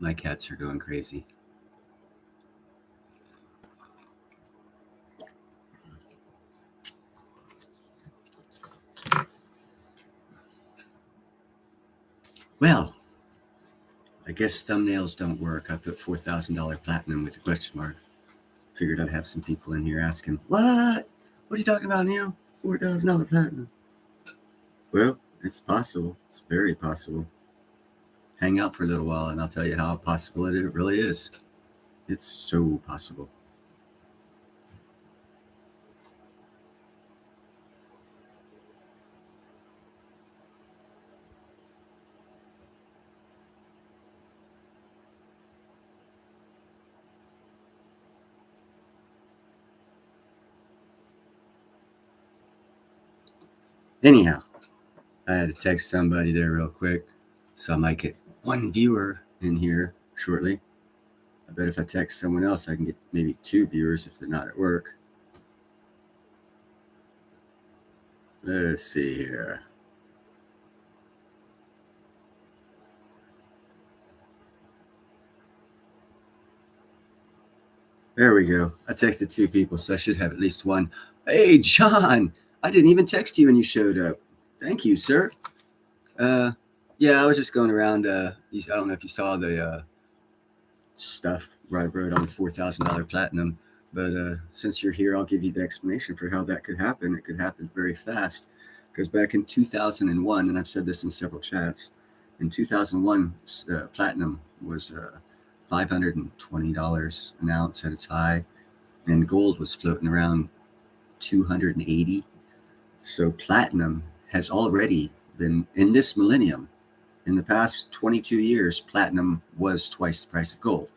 My cats are going crazy. Well, I guess thumbnails don't work. I put $4,000 platinum with a question mark. Figured I'd have some people in here asking, what? What are you talking about, Neil? $4,000 platinum. Well, it's possible. It's very possible. Hang out for a little while and I'll tell you how possible it really is. It's so possible. Anyhow, I had to text somebody there real quick, so I might get one viewer in here shortly. I bet if I text someone else, I can get maybe 2 viewers if they're not at work. Let's see here. There we go. I texted 2 people, so I should have at least one. Hey, John, I didn't even text you when you showed up. Thank you, sir. Yeah, I was just going around. I don't know if you saw the stuff where I wrote on $4,000 platinum, but since you're here, I'll give you the explanation for how that could happen. It could happen very fast because back in 2001, and I've said this in several chats, in 2001, platinum was $520 an ounce at its high, and gold was floating around 280. So platinum has already been in this millennium. In the past 22 years, platinum was twice the price of gold.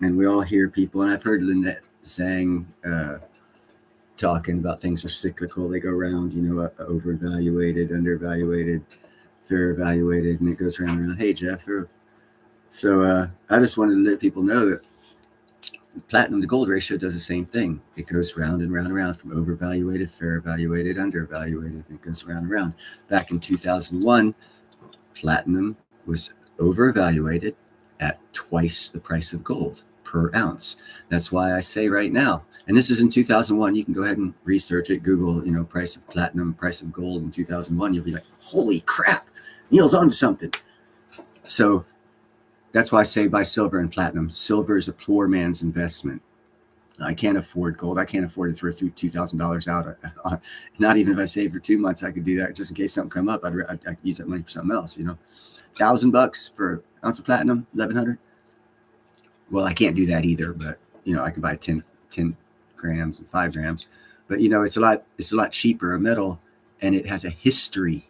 And we all hear people, and I've heard Lynette saying, talking about things are cyclical. They go around, overvaluated, undervaluated, fair evaluated, and it goes around and around. Hey, Jeff. So I just wanted to let people know that platinum to gold ratio does the same thing. It goes round and round and round from overvaluated, fair evaluated, undervaluated. It goes round and round. Back in 2001, platinum was overvaluated at twice the price of gold per ounce. That's why I say right now, and this is in 2001, you can go ahead and research it, Google, price of platinum, price of gold in 2001. You'll be like, holy crap, Neil's on to something. So that's why I say buy silver and platinum. Silver is a poor man's investment. I can't afford gold. I can't afford to throw $2,000 out. Not even if I save for 2 months, I could do that just in case something come up. I could use that money for something else. $1,000 for an ounce of platinum, 1,100. Well, I can't do that either, but I could buy 10 grams and 5 grams. But it's a lot cheaper a metal, and it has a history,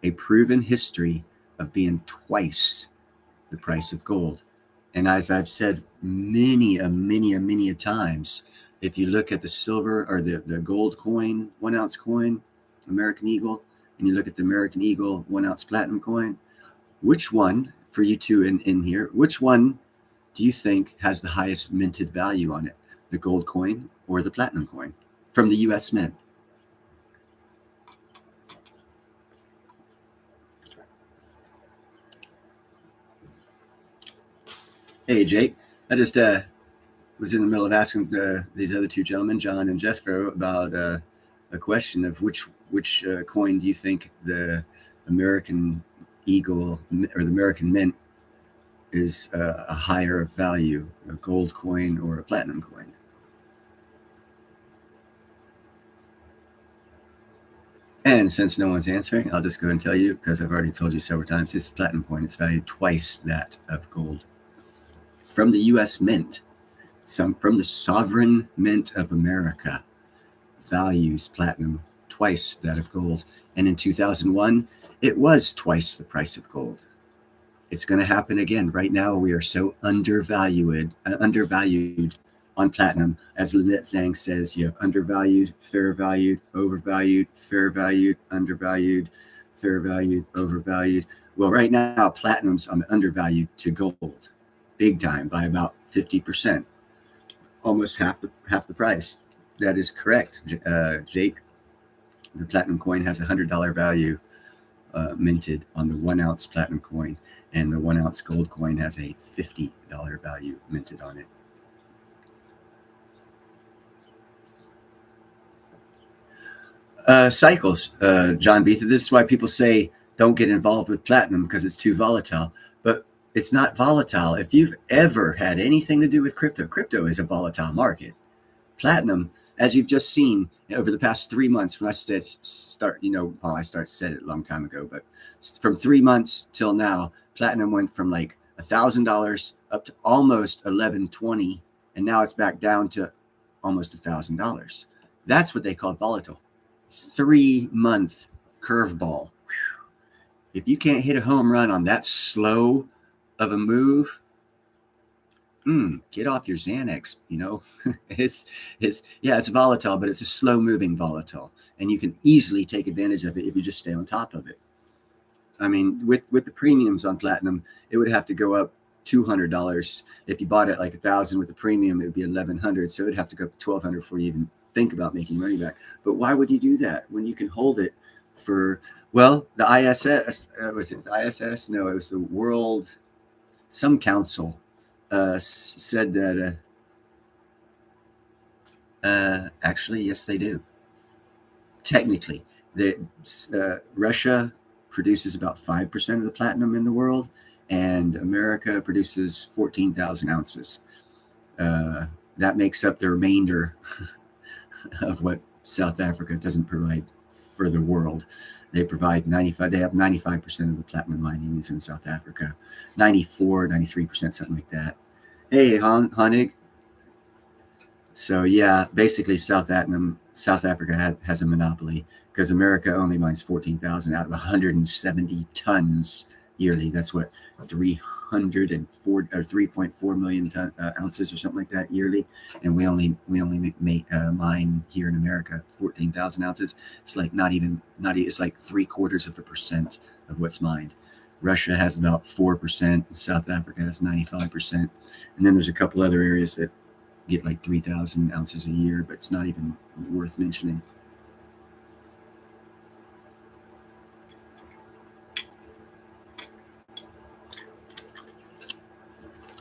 a proven history of being twice the price of gold. And as I've said many a times, if you look at the silver or the gold coin, 1 ounce coin, American Eagle, and you look at the American Eagle 1 ounce platinum coin, which one, for you two in here, which one do you think has the highest minted value on it? The gold coin or the platinum coin from the US Mint? Hey, Jake. I just was in the middle of asking these other 2 gentlemen, John and Jethro, about a question of which coin do you think the American Eagle or the American Mint is a higher value, a gold coin or a platinum coin? And since no one's answering, I'll just go and tell you, because I've already told you several times, it's a platinum coin. It's valued twice that of gold. From the US Mint, from the sovereign mint of America, values platinum twice that of gold. And in 2001, it was twice the price of gold. It's going to happen again. Right now, we are so undervalued on platinum. As Lynette Zhang says, you have undervalued, fair valued, overvalued, fair valued, undervalued, fair valued, overvalued. Well, right now, platinum's on the undervalued to gold, big time, by about 50%, almost half the price. That is correct, Jake. The platinum coin has $100 value minted on the 1 ounce platinum coin, and the 1 ounce gold coin has a $50 value minted on it. Cycles, John Beatha. This is why people say don't get involved with platinum because it's too volatile. But it's not volatile. If you've ever had anything to do with crypto, crypto is a volatile market. Platinum, as you've just seen over the past 3 months, when I said said it a long time ago, but from 3 months till now, platinum went from like $1,000 up to almost $1,120, and now it's back down to almost $1,000. That's what they call volatile. 3-month curveball. If you can't hit a home run on that slow of a move, get off your Xanax. It's volatile, but it's a slow moving volatile, and you can easily take advantage of it if you just stay on top of it. I mean, with the premiums on platinum, it would have to go up $200. If you bought it like $1,000 with the premium, it would be $1,100. So it'd have to go up $1,200 before you even think about making money back. But why would you do that when you can hold it for, well, the ISS, was it the ISS? No, it was the World, some council said that, actually, yes, they do. Technically, Russia produces about 5% of the platinum in the world, and America produces 14,000 ounces. That makes up the remainder of what South Africa doesn't provide for the world. They have 95% of the platinum mining is in South Africa. 94, 93%, something like that. Hey, Honig. So yeah, basically South Africa has a monopoly because America only mines 14,000 out of 170 tons yearly. That's what 3.4 million ounces or something like that yearly, and we only mine here in America 14,000 ounces. It's like it's like 0.75% of what's mined. Russia has about 4%. South Africa has 95%, and then there's a couple other areas that get like 3,000 ounces a year, but it's not even worth mentioning.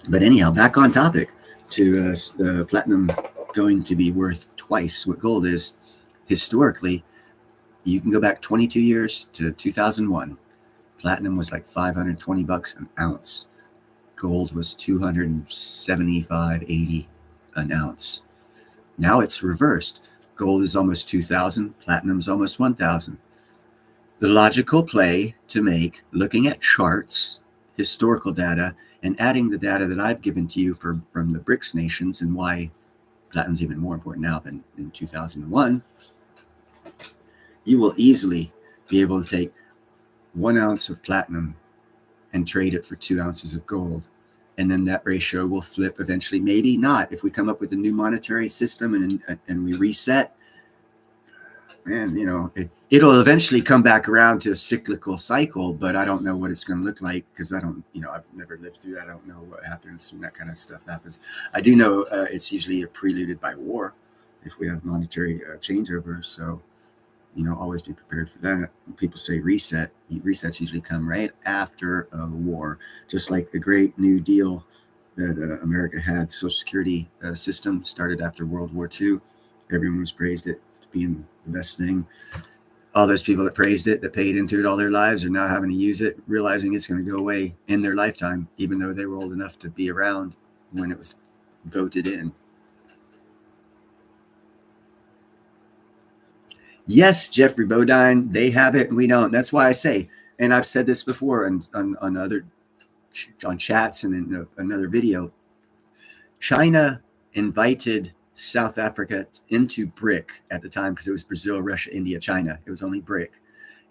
But anyhow, back on topic to platinum going to be worth twice what gold is. Historically, you can go back 22 years to 2001. Platinum was like $520 an ounce. Gold was $275.80 an ounce. Now it's reversed. Gold is almost 2,000. Platinum is almost 1,000. The logical play to make, looking at charts, historical data, and adding the data that I've given to you from the BRICS nations and why platinum's even more important now than in 2001, you will easily be able to take 1 ounce of platinum and trade it for 2 ounces of gold. And then that ratio will flip eventually. Maybe not. If we come up with a new monetary system and we reset, man, it'll eventually come back around to a cyclical cycle, but I don't know what it's going to look like because I've never lived through that. I don't know what happens when that kind of stuff happens. I do know it's usually preluded by war if we have monetary changeover. So, always be prepared for that. When people say reset, resets usually come right after a war, just like the Great New Deal that America had. Social Security system started after World War II. Everyone was praised it being the best thing. All those people that praised it, that paid into it all their lives, are now having to use it, realizing it's going to go away in their lifetime, even though they were old enough to be around when it was voted in. Yes, Jeffrey Bodine, they have it and we don't. That's why I say, and I've said this before on chats and in another video, China invited South Africa into BRIC at the time because it was Brazil, Russia, India, China. It was only BRIC.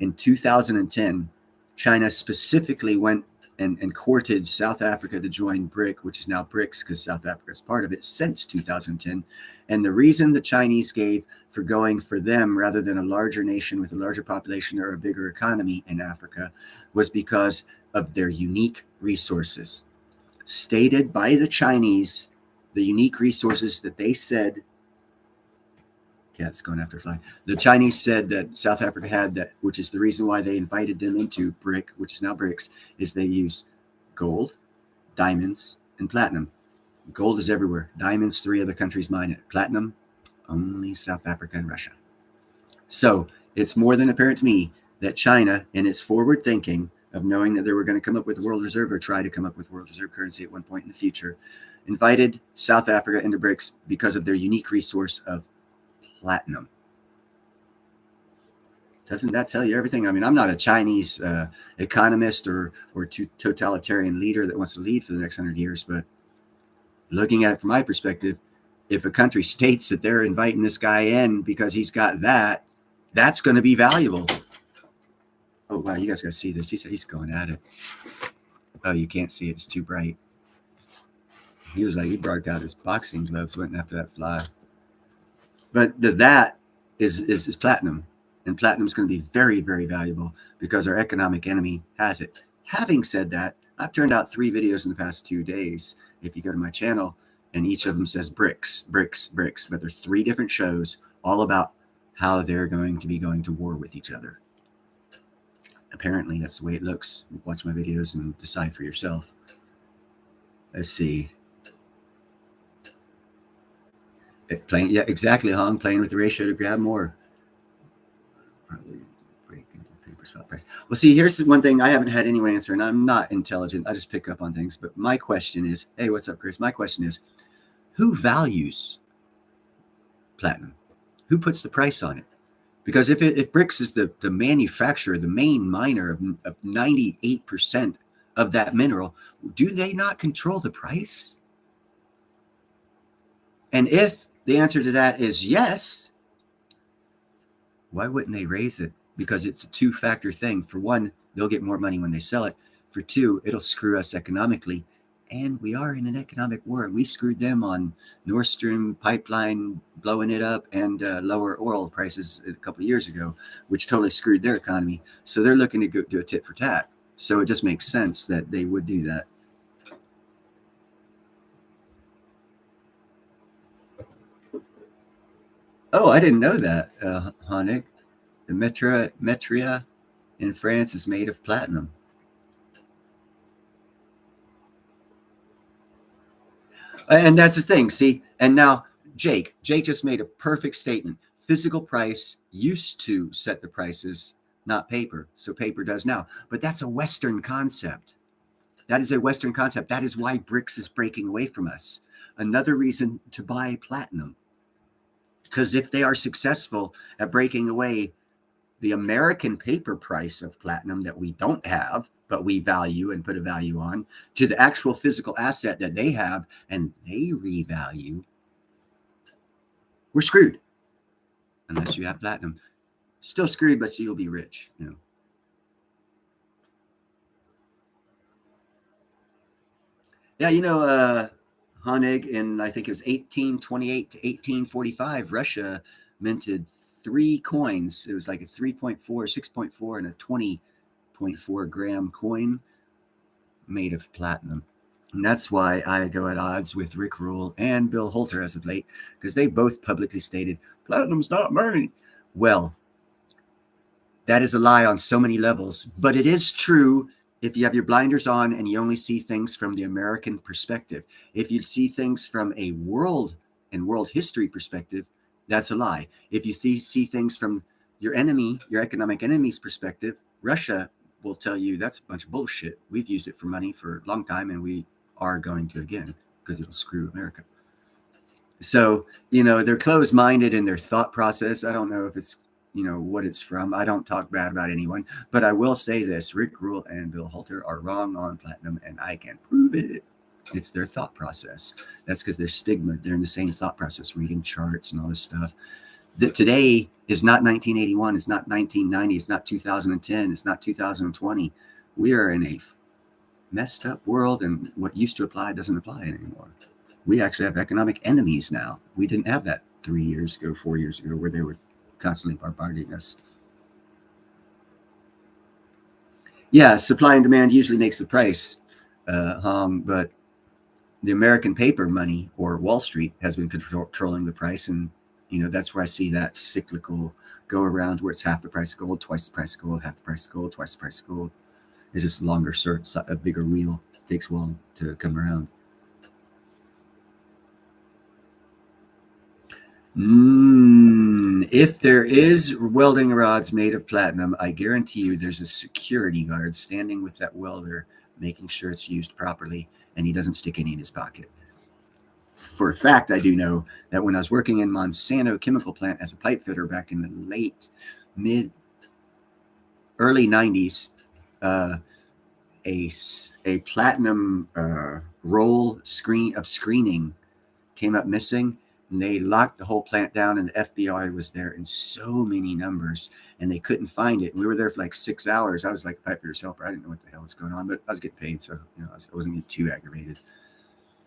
In 2010, China specifically went and courted South Africa to join BRIC, which is now BRICS because South Africa is part of it since 2010. And the reason the Chinese gave for going for them rather than a larger nation with a larger population or a bigger economy in Africa was because of their unique resources. Stated by the Chinese, the unique resources that they said Cat's going after a fly. The Chinese said that South Africa had that, which is the reason why they invited them into BRIC, which is now BRICS, is they used gold, diamonds, and platinum. Gold is everywhere. Diamonds, 3 other countries mine it. Platinum, only South Africa and Russia. So it's more than apparent to me that China, in its forward thinking of knowing that they were going to come up with a world reserve or try to come up with world reserve currency at one point in the future, invited South Africa into BRICS because of their unique resource of platinum. Doesn't that tell you everything? I mean, I'm not a Chinese economist or totalitarian leader that wants to lead for the next 100 years, but looking at it from my perspective, if a country states that they're inviting this guy in because he's got that, that's going to be valuable. Oh, wow, you guys got to see this. He's going at it. Oh, you can't see it. It's too bright. He was like, he broke out his boxing gloves, went after that fly. But that is platinum. And platinum is going to be very, very valuable because our economic enemy has it. Having said that, I've turned out 3 videos in the past 2 days. If you go to my channel, and each of them says BRICS, BRICS, BRICS. But there's 3 different shows all about how they're going to be going to war with each other. Apparently, that's the way it looks. Watch my videos and decide for yourself. Let's see. Yeah, exactly, Hong. Playing with the ratio to grab more. Probably break into paper spot price. Well, see, here's one thing I haven't had anyone answer, and I'm not intelligent. I just pick up on things. But my question is, hey, what's up, Chris? My question is, who values platinum? Who puts the price on it? Because if BRICS is the manufacturer, the main miner of 98% of that mineral, do they not control the price? And if the answer to that is yes, why wouldn't they raise it? Because it's a 2-factor thing. For one, they'll get more money when they sell it. For 2, it'll screw us economically. And we are in an economic war. We screwed them on Nord Stream pipeline blowing it up and lower oil prices a couple of years ago, which totally screwed their economy. So they're looking to go do a tit for tat. So it just makes sense that they would do that. Oh, I didn't know that, Hanik. The Metria in France is made of platinum. And that's the thing, see? And now Jake just made a perfect statement. Physical price used to set the prices, not paper. So paper does now. But that's a Western concept. That is a Western concept. That is why BRICS is breaking away from us. Another reason to buy platinum. Because if they are successful at breaking away the American paper price of platinum that we don't have, but we value and put a value on, to the actual physical asset that they have and they revalue, we're screwed. Unless you have platinum. Still screwed, but you'll be rich, you know. Yeah, you know, Honig in, I think it was 1828 to 1845, Russia minted 3 coins. It was like a 3.4, 6.4, and a 20.4 gram coin made of platinum. And that's why I go at odds with Rick Rule and Bill Holter as of late, because they both publicly stated platinum's not money. Well, that is a lie on so many levels, but it is true if you have your blinders on and you only see things from the American perspective. If you see things from a world and world history perspective, that's a lie. If you see things from your enemy, your economic enemy's perspective, Russia will tell you that's a bunch of bullshit. We've used it for money for a long time, and we are going to again, because it'll screw America. So, you know, they're closed-minded in their thought process. I don't know if it's, you know, what it's from. I don't talk bad about anyone, but I will say this: Rick Rule and Bill Holter are wrong on platinum, and I can prove it. It's their thought process. That's because they're stigma. They're in the same thought process, reading charts and all this stuff. That today is not 1981. It's not 1990. It's not 2010. It's not 2020. We are in a messed up world, and what used to apply doesn't apply anymore. We actually have economic enemies now. We didn't have that 3 years ago, 4 years ago, where they were constantly bombarding us. Yeah, supply and demand usually makes the price, but the American paper money, or Wall Street, has been controlling the price, and That's where I see that cyclical go around where it's half the price of gold, twice the price of gold, half the price of gold, twice the price of gold. It's just a longer a bigger wheel. It takes a while to come around. If there is welding rods made of platinum, I guarantee you there's a security guard standing with that welder, making sure it's used properly, and he doesn't stick any in his pocket. For a fact, I do know that when I was working in Monsanto chemical plant as a pipe fitter back in the early 90s, a platinum roll screening came up missing, and they locked the whole plant down, and the FBI was there in so many numbers, and they couldn't find it. And we were there for like 6 hours. I was like a pipe fitter helper. I didn't know what the hell was going on, but I was getting paid, so I wasn't getting too aggravated.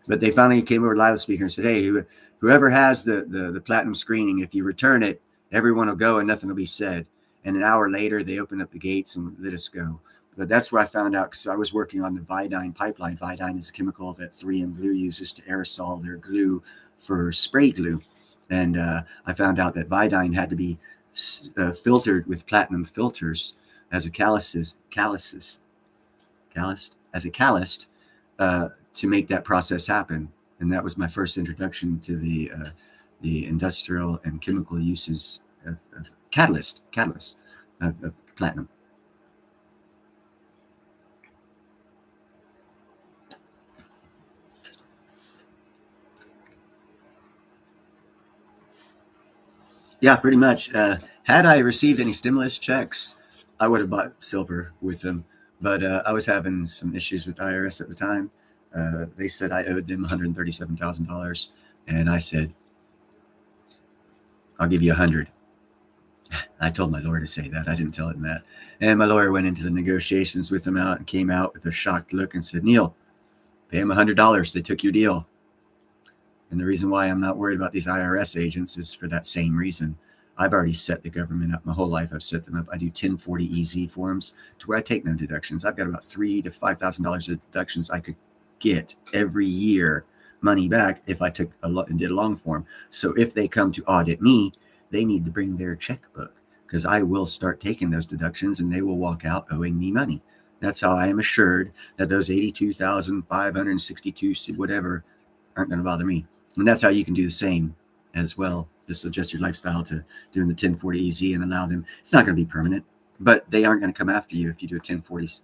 But they finally came over to the loudspeaker and said, hey, whoever has the platinum screening, if you return it, everyone will go and nothing will be said. And an hour later, they opened up the gates and let us go. But that's where I found out, because I was working on the Vidine pipeline. Vidine is a chemical that 3M Glue uses to aerosol their glue for spray glue. And I found out that Vidine had to be filtered with platinum filters as a callus to make that process happen. And that was my first introduction to the industrial and chemical uses of catalyst of platinum. Yeah, pretty much. Had I received any stimulus checks, I would have bought silver with them. But I was having some issues with IRS at the time. They said I owed them $137,000, and I said, I'll give you 100. I told my lawyer to say that. I didn't tell him that. And my lawyer went into the negotiations with them out and came out with a shocked look and said, Neil, pay them $100. They took your deal. And the reason why I'm not worried about these IRS agents is for that same reason. I've already set the government up my whole life. I've set them up. I do 1040 EZ forms to where I take no deductions. I've got about $3,000 to $5,000 of deductions I could get every year money back if I took and did a long form. So if they come to audit me, they need to bring their checkbook, because I will start taking those deductions and they will walk out owing me money. That's how I am assured that those 82,562 whatever aren't going to bother me. And that's how you can do the same as well. Just adjust your lifestyle to doing the 1040 EZ and allow them. It's not going to be permanent, but they aren't going to come after you if you do a 1040.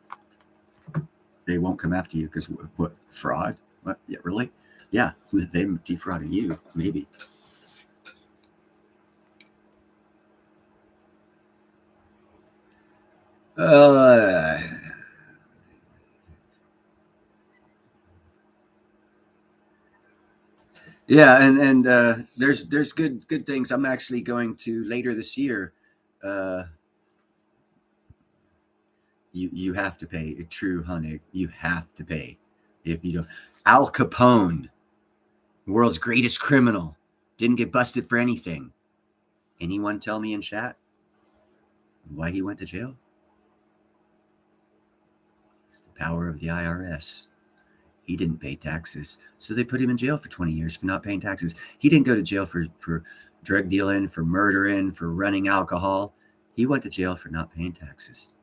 They won't come after you because what, fraud? What? Yeah, really? Yeah, they defrauding you, maybe. Yeah, and there's good things. I'm actually going to later this year. You have to pay a true honey. You have to pay if you don't. Al Capone, world's greatest criminal, didn't get busted for anything. Anyone tell me in chat why he went to jail? It's the power of the IRS. He didn't pay taxes, so they put him in jail for 20 years for not paying taxes. He didn't go to jail for drug dealing, for murdering, for running alcohol. He went to jail for not paying taxes.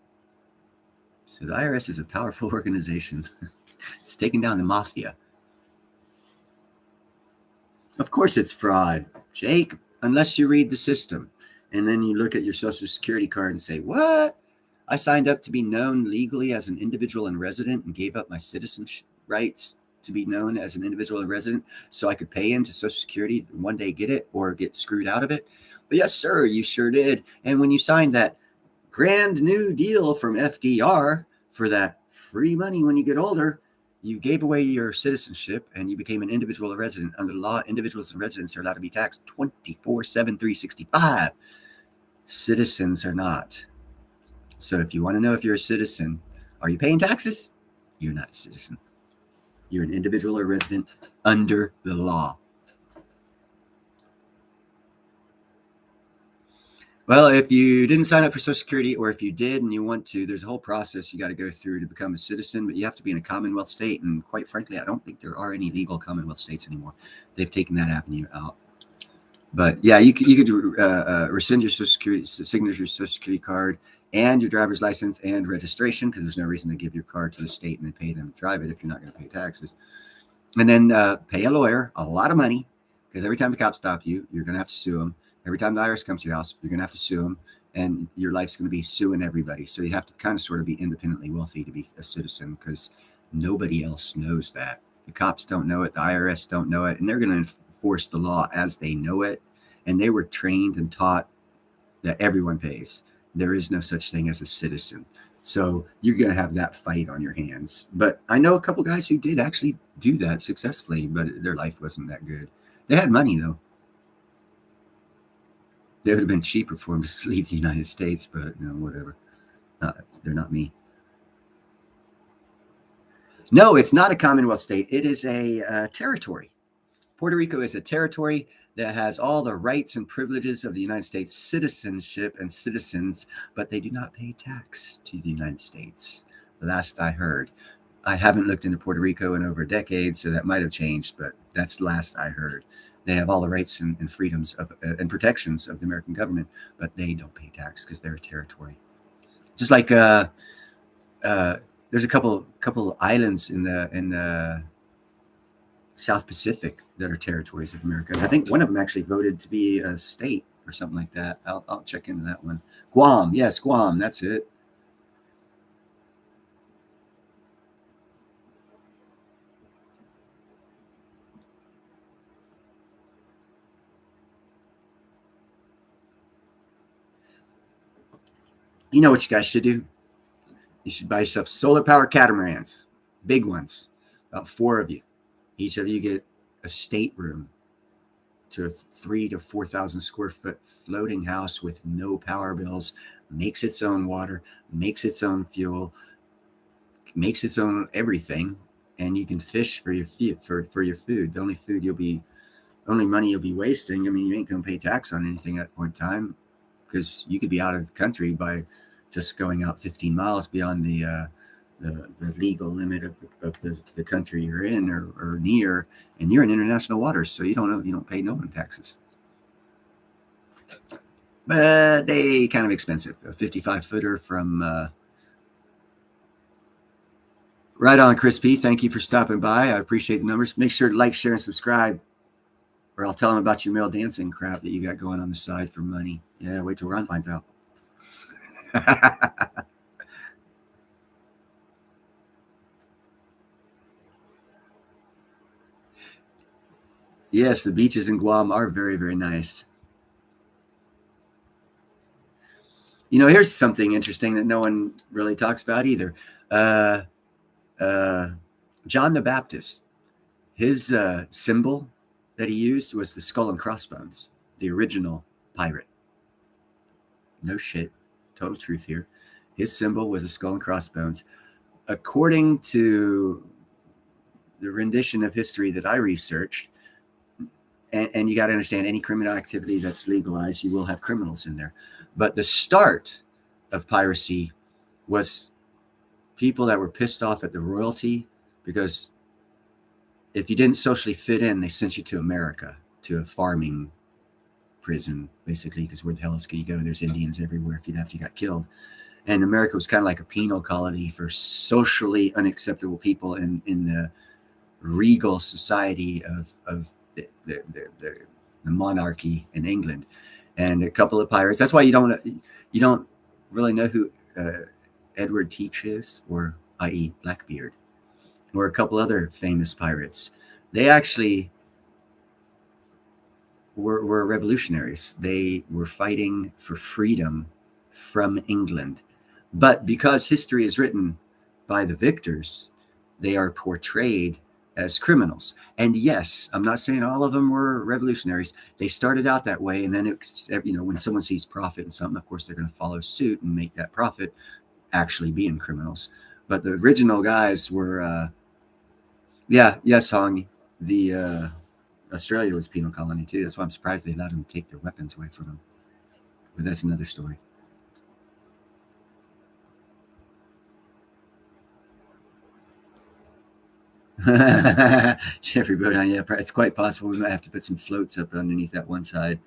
So the IRS is a powerful organization. It's taking down the mafia. Of course it's fraud, Jake, unless you read the system. And then you look at your Social Security card and say, what? I signed up to be known legally as an individual and resident and gave up my citizenship rights to be known as an individual and resident so I could pay into Social Security and one day get it or get screwed out of it. But yes, sir, you sure did. And when you signed that grand new deal from FDR for that free money when you get older, you gave away your citizenship and you became an individual or resident. Under the law, individuals and residents are allowed to be taxed 24/7, 365. Citizens are not. So if you want to know if you're a citizen, are you paying taxes? You're not a citizen. You're an individual or resident under the law. Well, if you didn't sign up for Social Security, or if you did and you want to, there's a whole process you got to go through to become a citizen, but you have to be in a Commonwealth state. And quite frankly, I don't think there are any legal Commonwealth states anymore. They've taken that avenue out. But yeah, you could rescind your social security signature, social security card, and your driver's license and registration, because there's no reason to give your car to the state and then pay them to drive it if you're not going to pay taxes. And then pay a lawyer a lot of money, because every time the cops stop you, you're going to have to sue them. Every time the IRS comes to your house, you're going to have to sue them, and your life's going to be suing everybody. So you have to kind of sort of be independently wealthy to be a citizen, because nobody else knows that. The cops don't know it, the IRS don't know it, and they're going to enforce the law as they know it. And they were trained and taught that everyone pays. There is no such thing as a citizen. So you're going to have that fight on your hands. But I know a couple guys who did actually do that successfully, but their life wasn't that good. They had money, though. They would have been cheaper for them to leave the United States, but whatever. They're not me. No, it's not a Commonwealth state. It is a territory. Puerto Rico is a territory that has all the rights and privileges of the United States citizenship and citizens, but they do not pay tax to the United States. Last I heard. I haven't looked into Puerto Rico in over a decade, so that might have changed, but that's last I heard. They have all the rights and freedoms of and protections of the American government, but they don't pay tax because they're a territory. Just like there's a couple islands in the South Pacific that are territories of America. I think one of them actually voted to be a state or something like that. I'll check into that one. Guam, yes, Guam, that's it. You know what you guys should do? You should buy yourself solar power catamarans, big ones, about 4 of you. Each of you get a stateroom to a 3,000 to 4,000 square foot floating house with no power bills, makes its own water, makes its own fuel, makes its own everything, and you can fish for your food. The only money you'll be wasting. I mean, you ain't gonna pay tax on anything at that point in time, because you could be out of the country by just going out 15 miles beyond the legal limit of the country you're in or near, and you're in international waters, so you don't pay no one taxes. But they kind of expensive. A 55 footer from right on, Chris P. Thank you for stopping by. I appreciate the numbers. Make sure to like, share, and subscribe, or I'll tell them about your male dancing crap that you got going on the side for money. Yeah, wait till Ron finds out. Yes, the beaches in Guam are very, very nice. Here's something interesting that no one really talks about either. Uh, John the Baptist, his symbol that he used was the skull and crossbones, the original pirate. No shit, total truth here. His symbol was the skull and crossbones. According to the rendition of history that I researched, and you got to understand, any criminal activity that's legalized, you will have criminals in there. But the start of piracy was people that were pissed off at the royalty, because if you didn't socially fit in, they sent you to America, to a farming prison, basically, because where the hell else could you go? There's Indians everywhere if you got killed. And America was kind of like a penal colony for socially unacceptable people in the regal society of the monarchy in England. And a couple of pirates. That's why you don't really know who Edward Teach is, or i.e. Blackbeard, or a couple other famous pirates. They actually were revolutionaries. They were fighting for freedom from England. But because history is written by the victors, they are portrayed as criminals. And yes, I'm not saying all of them were revolutionaries. They started out that way, and then when someone sees profit in something, of course they're going to follow suit and make that profit actually being criminals. But the original guys were, yes, Hong, the Australia was a penal colony too. That's why I'm surprised they allowed them to take their weapons away from them. But that's another story. Jeffrey Bodine, yeah, it's quite possible we might have to put some floats up underneath that one side.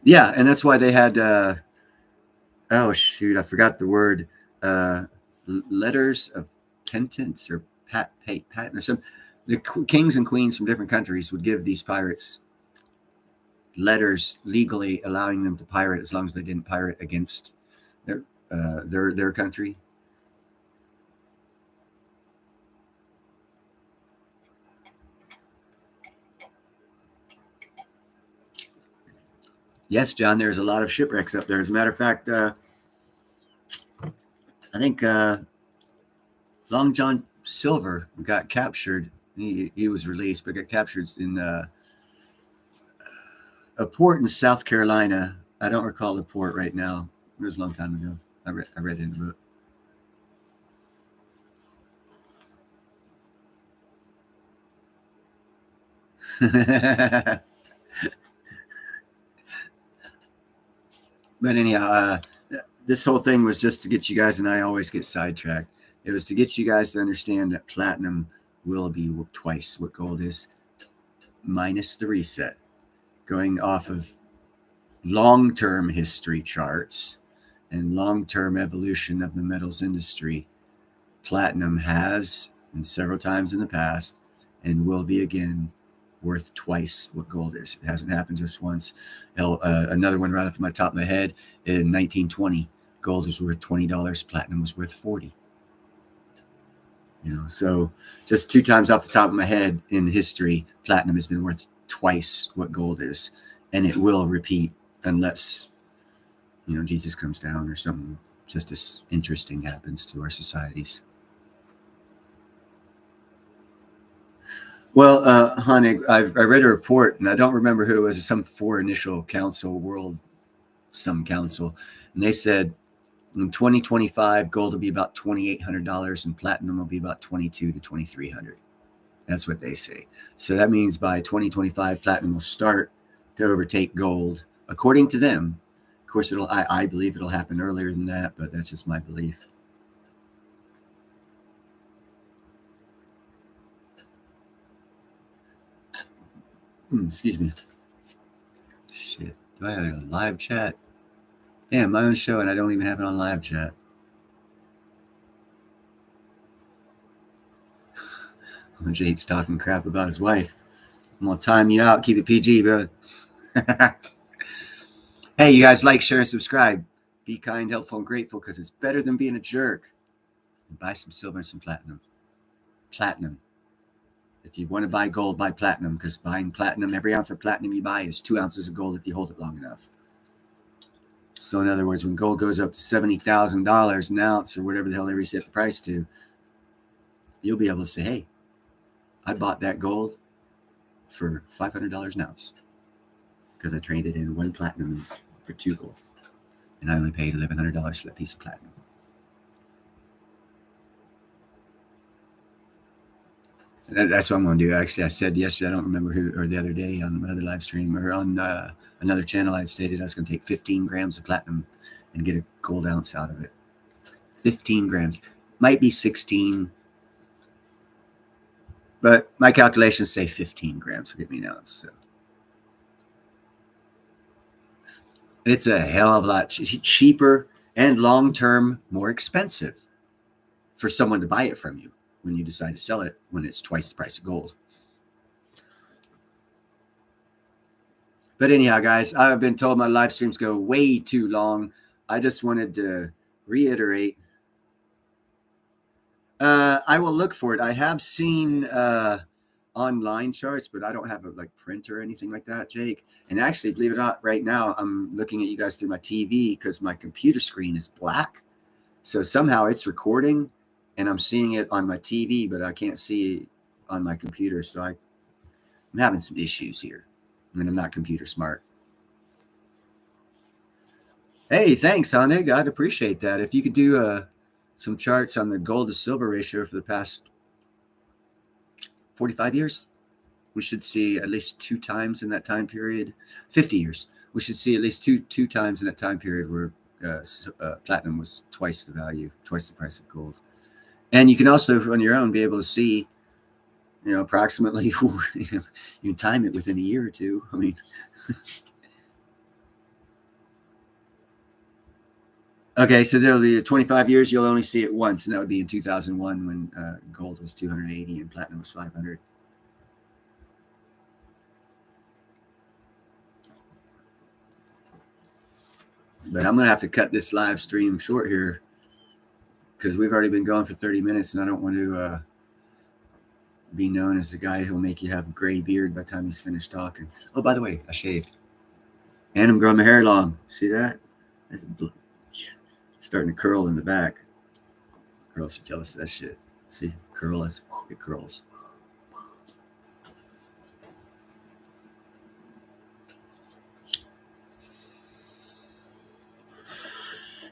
Yeah, and that's why they had oh shoot, I forgot the word. Uh, Letters of penance or patent or some. The kings and queens from different countries would give these pirates letters legally allowing them to pirate as long as they didn't pirate against their country. Yes, John, there's a lot of shipwrecks up there. As a matter of fact, I think Long John Silver got captured. He was released, but got captured in a port in South Carolina. I don't recall the port right now. It was a long time ago. I read it in the book. But anyhow, this whole thing was just to get you guys, and I always get sidetracked. It was to get you guys to understand that platinum will be twice what gold is, minus the reset. Going off of long-term history charts and long-term evolution of the metals industry, platinum has, and several times in the past, and will be again, worth twice what gold is. It hasn't happened just once. Another one right off my top of my head, in 1920, gold was worth $20, platinum was worth 40. You know, so just two times off the top of my head in history, platinum has been worth twice what gold is, and it will repeat unless, you know, Jesus comes down or something just as interesting happens to our societies. Well, Hanig, I read a report, and I don't remember who it was. Some four initial council, world, some council, and they said in 2025, gold will be about $2,800, and platinum will be about $2,200 to $2,300. That's what they say. So that means by 2025, platinum will start to overtake gold, according to them. Of course, I believe it'll happen earlier than that, but that's just my belief. Excuse me. Shit. Do I have a live chat? Damn, my own show, and I don't even have it on live chat. Jake's talking crap about his wife. I'm going to time you out. Keep it PG, bro. Hey, you guys, like, share, and subscribe. Be kind, helpful, and grateful, because it's better than being a jerk. And buy some silver and some platinum. Platinum. If you want to buy gold, buy platinum, because buying platinum, every ounce of platinum you buy is 2 ounces of gold if you hold it long enough. So in other words, when gold goes up to $70,000 an ounce or whatever the hell they reset the price to, you'll be able to say, hey, I bought that gold for $500 an ounce because I traded in one platinum for 2 gold. And I only paid $1,100 for that piece of platinum. That's what I'm going to do. Actually, I said yesterday, I don't remember who, or the other day on another live stream or on another channel, I stated I was going to take 15 grams of platinum and get a gold ounce out of it. 15 grams. Might be 16, but my calculations say 15 grams will get me an ounce. So it's a hell of a lot cheaper and long-term more expensive for someone to buy it from you when you decide to sell it when it's twice the price of gold. But anyhow, guys, I've been told my live streams go way too long. I just wanted to reiterate. I will look for it. I have seen online charts, but I don't have a print or anything like that, Jake. And actually, believe it or not, right now I'm looking at you guys through my TV because my computer screen is black. So somehow it's recording and I'm seeing it on my TV, but I can't see it on my computer. So I'm having some issues here. I mean, I'm not computer smart. Hey, thanks, Hanig. I'd appreciate that. If you could do some charts on the gold to silver ratio for the past 45 years, we should see at least 2 times in that time period. 50 years, we should see at least two times in that time period where platinum was twice the value, twice the price of gold. And you can also, on your own, be able to see, approximately, you can time it within a year or two. I mean, okay, so there'll be 25 years. You'll only see it once, and that would be in 2001 when gold was 280 and platinum was 500. But I'm gonna have to cut this live stream short here because we've already been going for 30 minutes, and I don't want to be known as the guy who'll make you have a gray beard by the time he's finished talking. Oh, by the way, I shaved, and I'm growing my hair long. See that? It's starting to curl in the back. Girls are jealous of that shit. See, curl, it curls.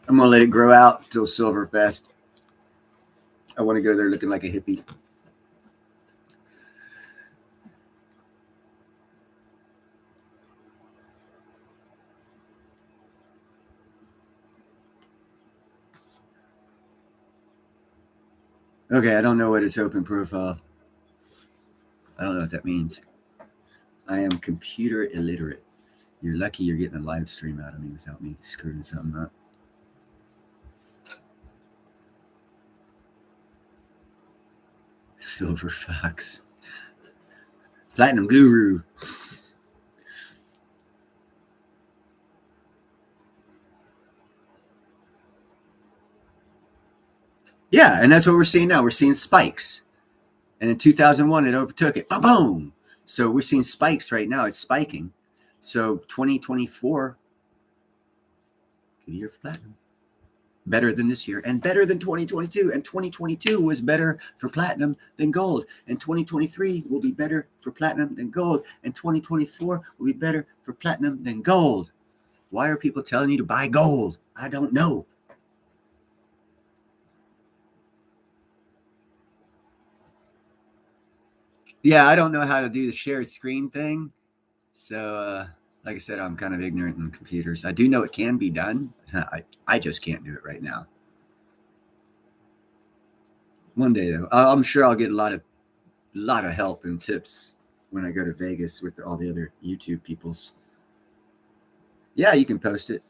I'm gonna let it grow out till Silverfest. I want to go there looking like a hippie. Okay, I don't know what is open profile. I don't know what that means. I am computer illiterate. You're lucky you're getting a live stream out of me without me screwing something up. Silver Fox. Platinum Guru. Yeah, and that's what we're seeing now. We're seeing spikes. And in 2001, it overtook it. Boom! So we're seeing spikes right now. It's spiking. So 2024, good year for platinum. Better than this year and better than 2022. And 2022 was better for platinum than gold. And 2023 will be better for platinum than gold. And 2024 will be better for platinum than gold. Why are people telling you to buy gold? I don't know. Yeah, I don't know how to do the share screen thing. So, like I said, I'm kind of ignorant in computers. I do know it can be done. I just can't do it right now. One day, though, I'm sure I'll get a lot of help and tips when I go to Vegas with all the other YouTube peoples. Yeah, you can post it.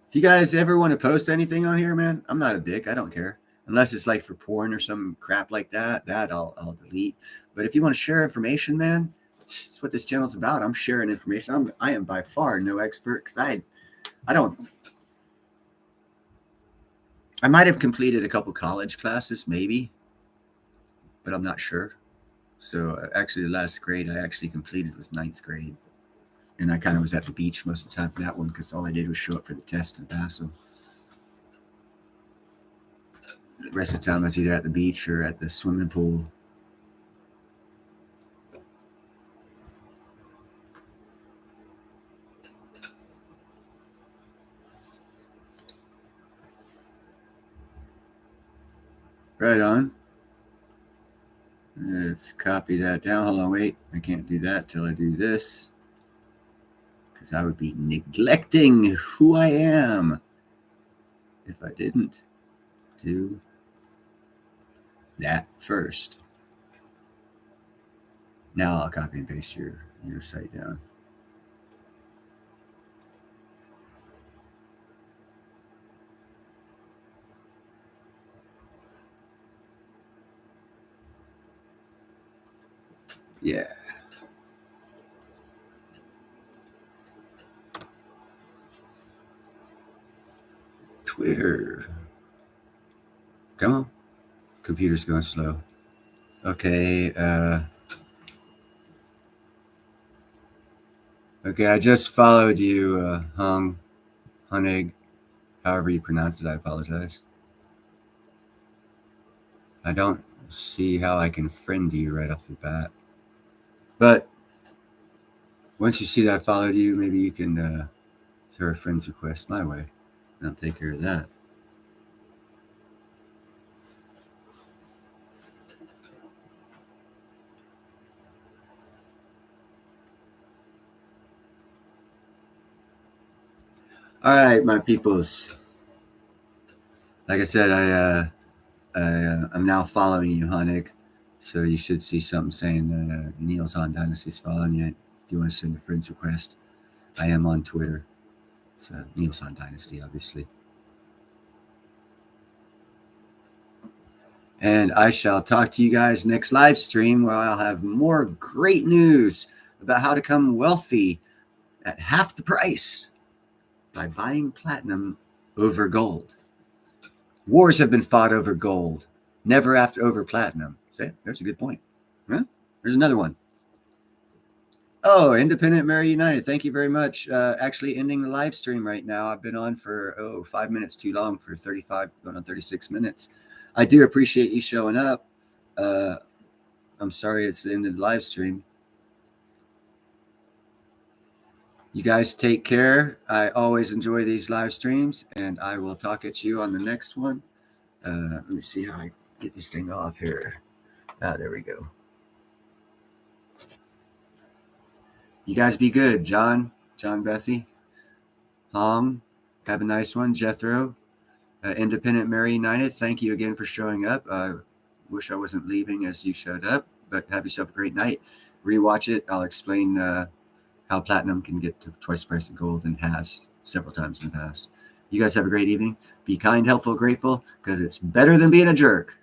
If you guys ever want to post anything on here, man, I'm not a dick. I don't care. Unless it's like for porn or some crap like that, I'll delete. But if you want to share information, man, it's what this channel's about. I'm sharing information. I am by far no expert because I don't. I might have completed a couple college classes, maybe, but I'm not sure. So actually, the last grade I actually completed was 9th grade, and I kind of was at the beach most of the time for that one because all I did was show up for the test and pass them. The rest of the time I was either at the beach or at the swimming pool. Right on. Let's copy that down. Hold on, wait. I can't do that till I do this because I would be neglecting who I am if I didn't do that first. Now I'll copy and paste your site down. Yeah. Twitter. Come on. Computer's going slow. Okay. Okay, I just followed you, Hunig. However you pronounce it, I apologize. I don't see how I can friend you right off the bat. But once you see that I followed you, maybe you can throw a friend's request my way, and I'll take care of that. All right, my peoples. Like I said, I'm now following you, Honig. So you should see something saying that Neil's on Dynasty's following you. If you want to send a friend's request, I am on Twitter. It's Neil's on Dynasty, obviously. And I shall talk to you guys next live stream where I'll have more great news about how to become wealthy at half the price by buying platinum over gold. Wars have been fought over gold, never after over platinum. See, there's a good point. Huh? There's another one. Oh, Independent Mary United. Thank you very much. Actually ending the live stream right now. I've been on for 5 minutes too long, for 35, going on 36 minutes. I do appreciate you showing up. I'm sorry it's the end of the live stream. You guys take care. I always enjoy these live streams, and I will talk at you on the next one. Let me see how I get this thing off here. There we go. You guys be good. John Bethy, Hong, have a nice one. Jethro, Independent Mary United, thank you again for showing up. Wish I wasn't leaving as you showed up, but have yourself a great night. Rewatch it. I'll explain how platinum can get to twice the price of gold, and has several times in the past. You guys have a great evening. Be kind, helpful, grateful, because it's better than being a jerk.